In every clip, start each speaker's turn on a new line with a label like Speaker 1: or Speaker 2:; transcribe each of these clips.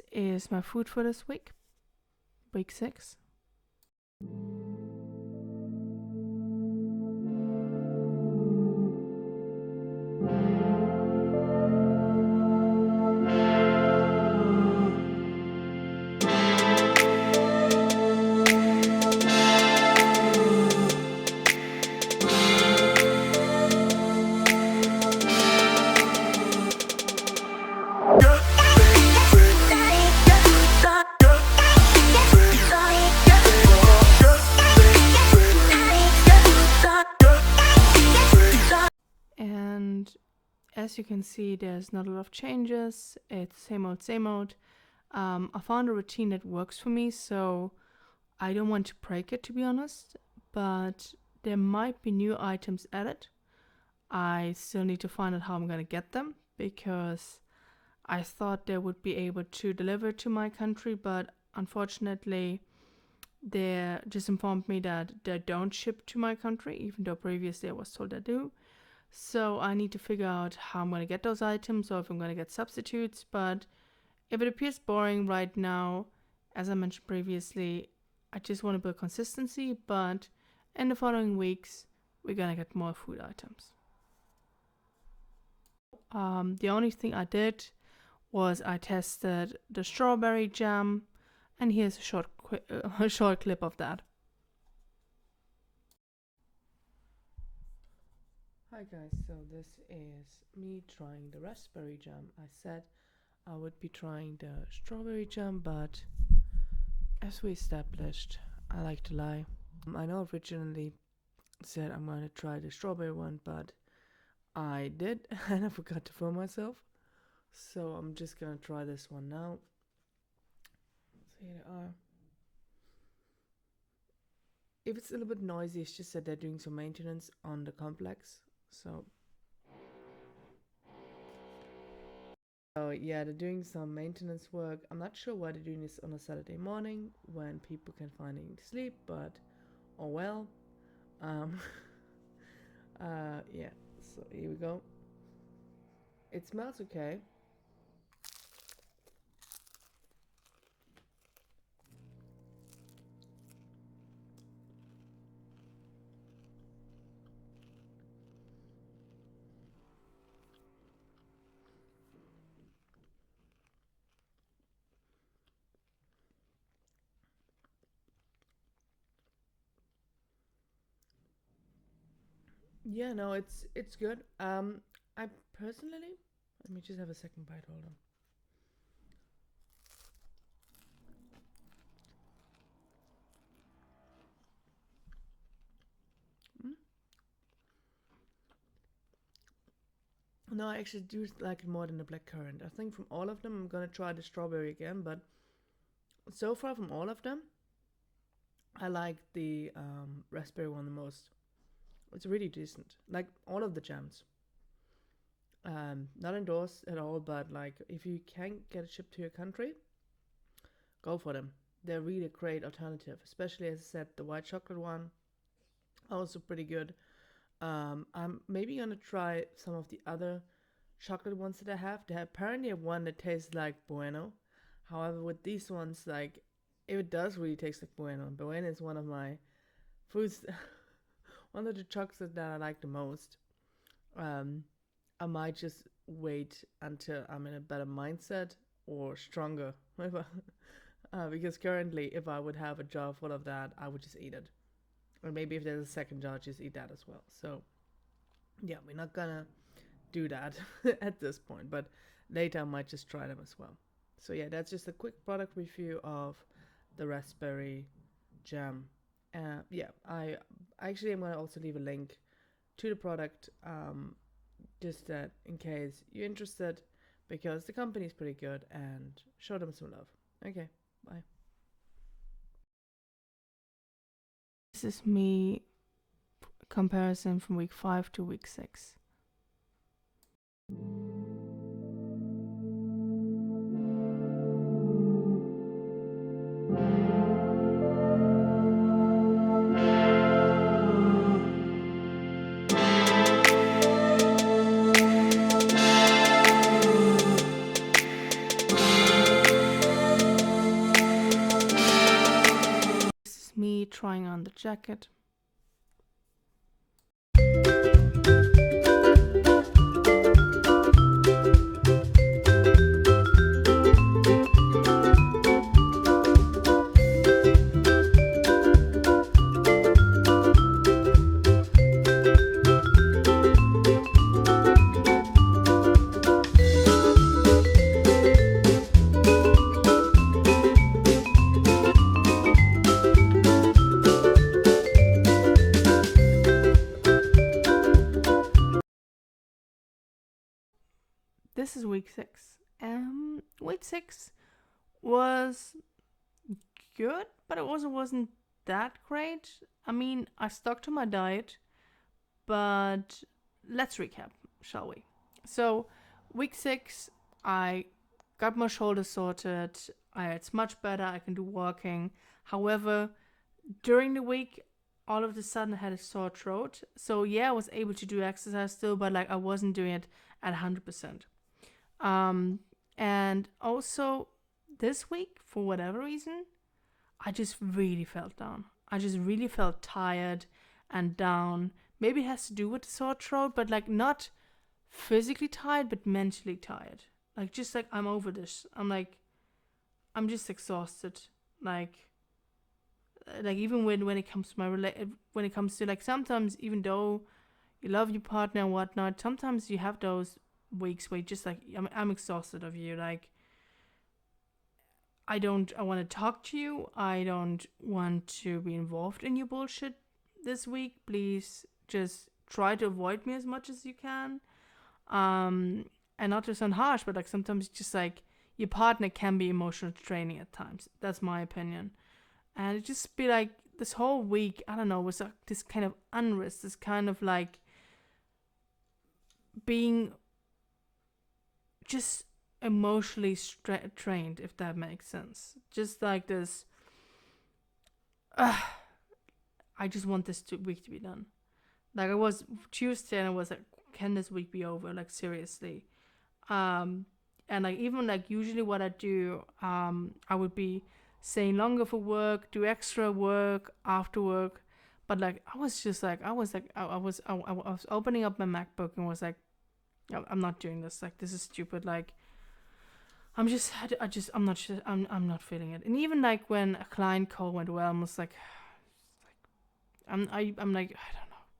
Speaker 1: this is my food for this week, week 6. And as you can see, there's not a lot of changes. It's same old, same old. I found a routine that works for me, so I don't want to break it, to be honest, but there might be new items added. I still need to find out how I'm going to get them, because I thought they would be able to deliver to my country, but unfortunately they just informed me that they don't ship to my country, even though previously I was told they do. So I need to figure out how I'm going to get those items, or if I'm going to get substitutes. But if it appears boring right now, as I mentioned previously, I just want to build consistency, but in the following weeks we're going to get more food items. The only thing I did was I tested the strawberry jam, and here's a short clip of that. Hi guys, so this is me trying the raspberry jam. I said I would be trying the strawberry jam, but as we established, I like to lie. I know originally said I'm going to try the strawberry one, but I did and I forgot to film myself. So I'm just going to try this one now. So here they are. If it's a little bit noisy, it's just that they're doing some maintenance on the complex. So yeah, they're doing some maintenance work. I'm not sure why they're doing this on a Saturday morning when people can finally sleep, but oh well. Yeah, so here we go. It smells okay. Yeah, no, it's good. I personally, let me just have a second bite. Hold on. No, I actually do like it more than the blackcurrant. I think from all of them, I'm gonna try the strawberry again, but so far from all of them, I like the raspberry one the most. It's really decent. Like all of the jams. Not endorsed at all, but like if you can get it shipped to your country, go for them. They're really a great alternative, especially as I said, the white chocolate one, also pretty good. I'm maybe gonna try some of the other chocolate ones that I have. They apparently have one that tastes like Bueno. However, with these ones, like it does really taste like Bueno. Bueno is one of my foods, one of the chocolates that I like the most. I might just wait until I'm in a better mindset or stronger. Because currently, if I would have a jar full of that, I would just eat it. Or maybe if there's a second jar, just eat that as well. So, yeah, we're not gonna do that at this point, but later I might just try them as well. So yeah, that's just a quick product review of the raspberry jam. Yeah, I actually am gonna also leave a link to the product, just that in case you're interested, because the company is pretty good, and show them some love. Okay, bye. This is me comparison from week 5 to week 6. jacket. This is week 6. Week 6 was good, but it also wasn't that great. I mean, I stuck to my diet, but let's recap, shall we? So, week 6, I got my shoulder sorted. It's much better. I can do walking. However, during the week, all of a sudden I had a sore throat. So yeah, I was able to do exercise still, but like I wasn't doing it at 100%. And also this week, for whatever reason, I just really felt down. I just really felt tired and down. Maybe it has to do with the sore throat, but like not physically tired, but mentally tired. Like just like I'm over this. I'm just exhausted. Like even when it comes to when it comes to like sometimes, even though you love your partner and whatnot, sometimes you have those weeks where you just like I'm exhausted of you. Like I want to talk to you. I don't want to be involved in your bullshit this week. Please just try to avoid me as much as you can. And not to sound harsh, but like sometimes just like your partner can be emotional draining at times. That's my opinion. And it just be like this whole week, I don't know, was like this kind of unrest, this kind of like being just emotionally trained, if that makes sense. Just like this, I just want this week to be done. Like I was Tuesday and I was like, can this week be over? Like seriously. And like even like usually what I do, I would be staying longer for work, do extra work after work. But like I was opening up my MacBook and was like, I'm not doing this. Like this is stupid. Like I'm not feeling it. And even like when a client call went well, I'm just like, I'm like, I don't know.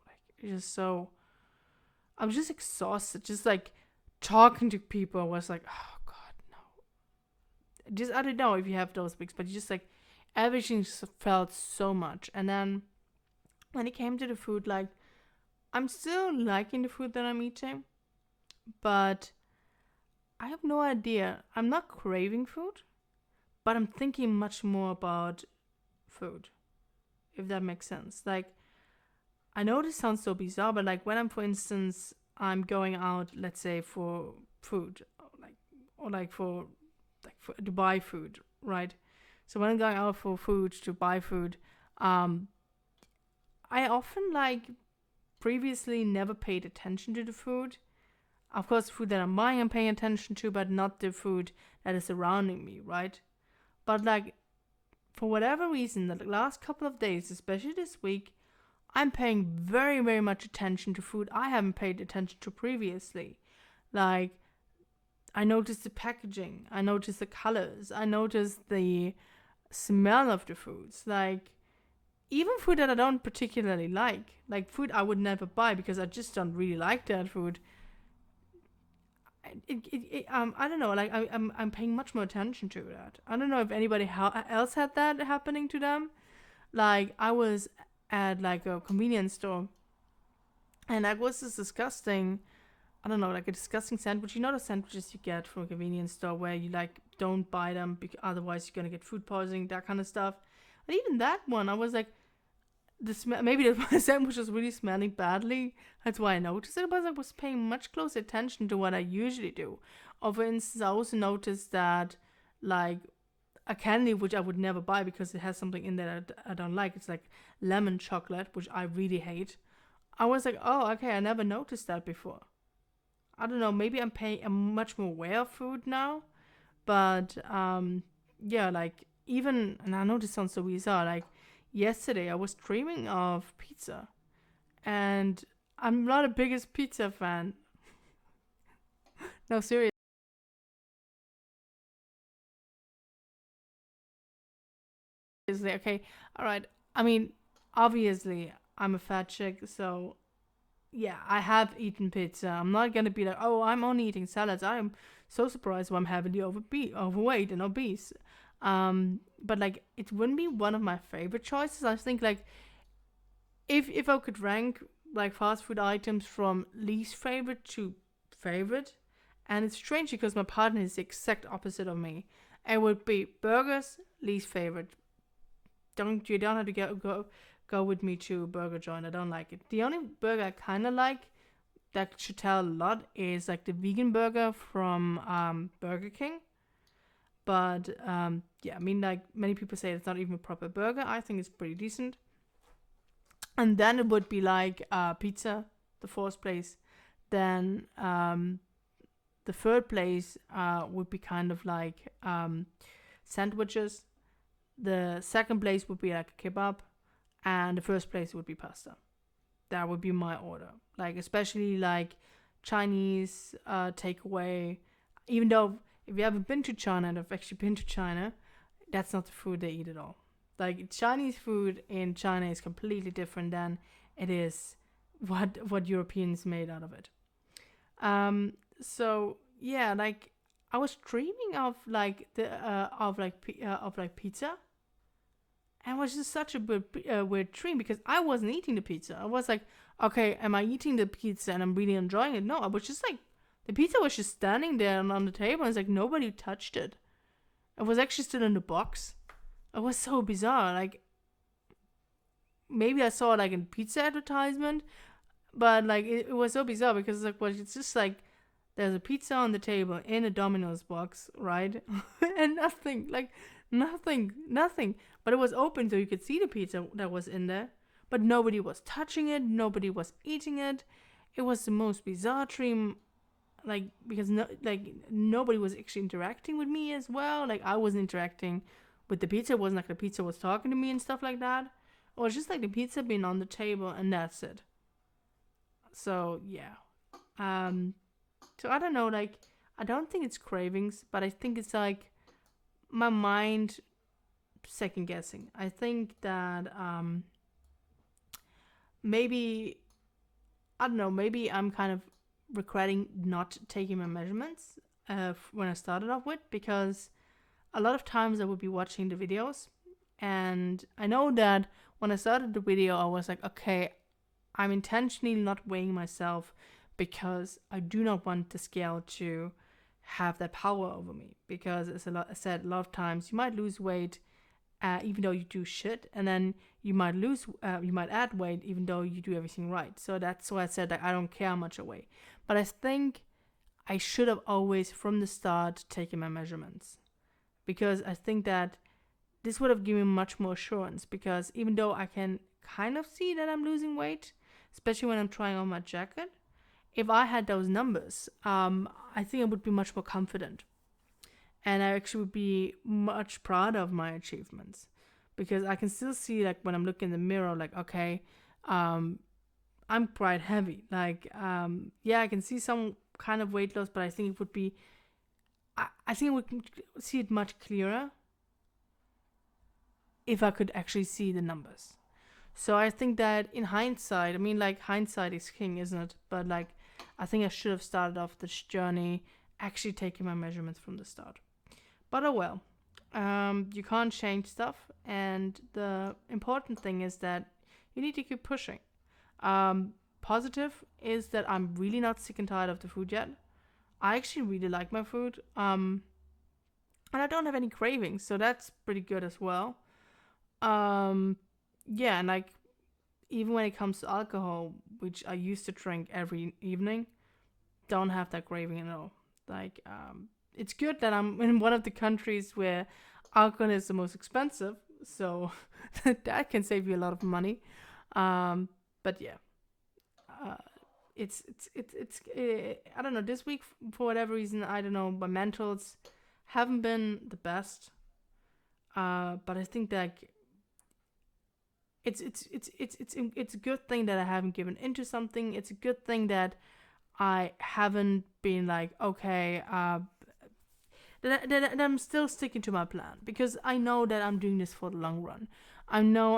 Speaker 1: Like it's just so, I'm just exhausted. Just like talking to people was like, oh God, no. Just I don't know if you have those weeks, but you just like everything just felt so much. And then when it came to the food, like I'm still liking the food that I'm eating, but I have no idea. I'm not craving food, but I'm thinking much more about food, if that makes sense. Like, I know this sounds so bizarre, but like when I'm, for instance, I'm going out, let's say for food, or to buy food, right? So when I'm going out for food to buy food, I often like previously never paid attention to the food. Of course, the food that I'm buying, I'm paying attention to, but not the food that is surrounding me, right? But like, for whatever reason, the last couple of days, especially this week, I'm paying very, very much attention to food I haven't paid attention to previously. Like, I noticed the packaging, I noticed the colors, I noticed the smell of the foods. Like, even food that I don't particularly like food I would never buy because I just don't really like that food. I don't know. Like I'm paying much more attention to that. I don't know if anybody else had that happening to them. Like I was at like a convenience store, and like was this disgusting. I don't know, like a disgusting sandwich. You know the sandwiches you get from a convenience store where you like don't buy them because otherwise you're gonna get food poisoning, that kind of stuff. And even that one, I was like, maybe the sandwich was really smelling badly. That's why I noticed it. But I was paying much closer attention to what I usually do. Or for instance, I also noticed that like a candy which I would never buy because it has something in there that I don't like. It's like lemon chocolate, which I really hate. I was like, oh, okay, I never noticed that before. I don't know. Maybe I'm much more aware of food now. But yeah, like even, and I know this sounds so bizarre, like yesterday I was dreaming of pizza, and I'm not the biggest pizza fan. No, seriously. Okay, all right. I mean, obviously, I'm a fat chick, so yeah, I have eaten pizza. I'm not gonna be like, oh, I'm only eating salads. I am so surprised when I'm heavily overweight and obese. But like, it wouldn't be one of my favorite choices. I think like if I could rank like fast food items from least favorite to favorite, and it's strange because my partner is the exact opposite of me. It would be burgers, least favorite. You don't have to go with me to a burger joint. I don't like it. The only burger I kind of like that should tell a lot is like the vegan burger from Burger King. But yeah, I mean, like many people say it's not even a proper burger. I think it's pretty decent. And then it would be like pizza, the fourth place. Then the third place would be kind of like sandwiches. The second place would be like a kebab, and the first place would be pasta. That would be my order. Like especially like Chinese takeaway. Even though if you haven't been to China and I've actually been to China, that's not the food they eat at all. Like Chinese food in China is completely different than it is what Europeans made out of it. So yeah, like I was dreaming of like the of like pizza, and it was just such a weird dream because I wasn't eating the pizza. I was like, okay, am I eating the pizza and I'm really enjoying it? No, I was just like, the pizza was just standing there on the table, and it's like nobody touched it. It was actually still in the box. It was so bizarre. Like maybe I saw it like in pizza advertisement, but like it was so bizarre because it's like, well, it's just like there's a pizza on the table in a Domino's box, right? And nothing, like nothing. But it was open so you could see the pizza that was in there. But nobody was touching it, nobody was eating it. It was the most bizarre dream, like because nobody was actually interacting with me as well. Like I wasn't interacting with the pizza. It wasn't like the pizza was talking to me and stuff like that. It was just like the pizza being on the table and that's it. So yeah. Um so I don't know, like I don't think it's cravings, but I think it's like my mind second guessing. I think that maybe I don't know, maybe I'm kind of regretting not taking my measurements when I started off with, because a lot of times I would be watching the videos, and I know that when I started the video, I was like, okay, I'm intentionally not weighing myself because I do not want the scale to have that power over me. Because as I said, a lot of times you might lose weight even though you do shit, and then you might add weight even though you do everything right. So that's why I said that I don't care how much I weigh. But I think I should have always from the start taken my measurements, because I think that this would have given me much more assurance. Because even though I can kind of see that I'm losing weight, especially when I'm trying on my jacket, if I had those numbers, I think I would be much more confident, and I actually would be much proud of my achievements, because I can still see like when I'm looking in the mirror, like okay, I'm quite heavy. Like yeah, I can see some kind of weight loss, but I think it would be, I think we can see it much clearer if I could actually see the numbers. So I think that in hindsight, I mean, like hindsight is king, isn't it? But like, I think I should have started off this journey actually taking my measurements from the start. But oh well, you can't change stuff, and the important thing is that you need to keep pushing. Positive is that I'm really not sick and tired of the food yet. I actually really like my food, and I don't have any cravings, so that's pretty good as well. Um, yeah, and like even when it comes to alcohol, which I used to drink every evening, don't have that craving at all. Like, it's good that I'm in one of the countries where alcohol is the most expensive, so that can save you a lot of money. But yeah, uh, I don't know. This week, for whatever reason, I don't know, my mentals haven't been the best. But I think that it's a good thing that I haven't given into something. It's a good thing that I haven't been like, okay, that I'm still sticking to my plan, because I know that I'm doing this for the long run. I know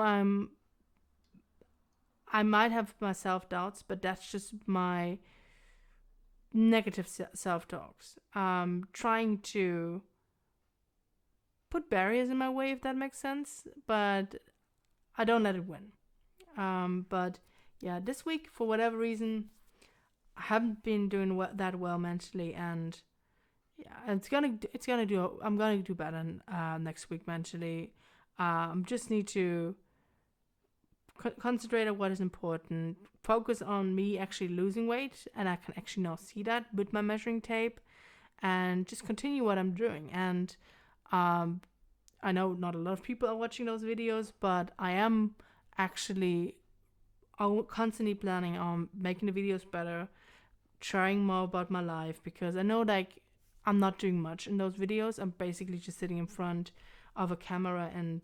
Speaker 1: I might have my self doubts, but that's just my negative self talks. Trying to put barriers in my way, if that makes sense, but I don't let it win. But yeah, this week, for whatever reason, I haven't been doing that well mentally, and yeah, I'm gonna do better next week mentally. Just need to concentrate on what is important, focus on me actually losing weight, and I can actually now see that with my measuring tape, and just continue what I'm doing. And I know not a lot of people are watching those videos, but I am actually constantly planning on making the videos better, sharing more about my life, because I know like I'm not doing much in those videos. I'm basically just sitting in front of a camera and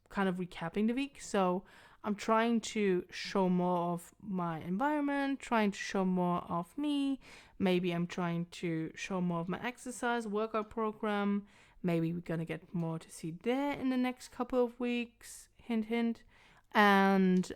Speaker 1: kind of recapping the week. So I'm trying to show more of my environment, trying to show more of me. Maybe I'm trying to show more of my exercise workout program. Maybe we're gonna get more to see there in the next couple of weeks. Hint, hint. And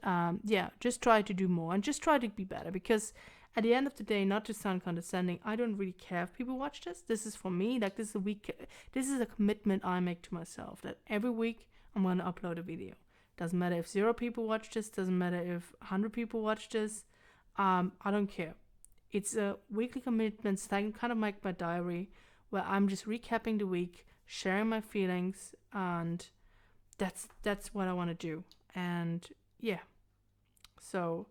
Speaker 1: yeah, just try to do more and just try to be better, because at the end of the day, not to sound condescending, I don't really care if people watch this. This is for me. Like, this is a commitment I make to myself, that every week I'm gonna upload a video. Doesn't matter if 0 people watch this. Doesn't matter if 100 people watch this. I don't care. It's a weekly commitment. So I can kind of make my diary where I'm just recapping the week, sharing my feelings, and that's what I want to do. And yeah, so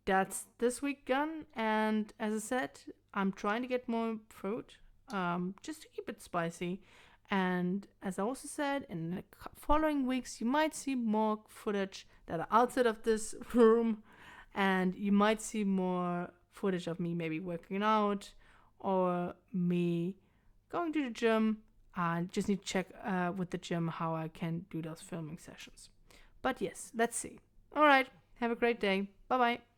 Speaker 1: that's this week done. And as I said, I'm trying to get more fruit, just to keep it spicy. And as I also said, in the following weeks, you might see more footage that are outside of this room, and you might see more footage of me maybe working out or me going to the gym. I just need to check with the gym how I can do those filming sessions. But yes, let's see. All right, have a great day. Bye bye.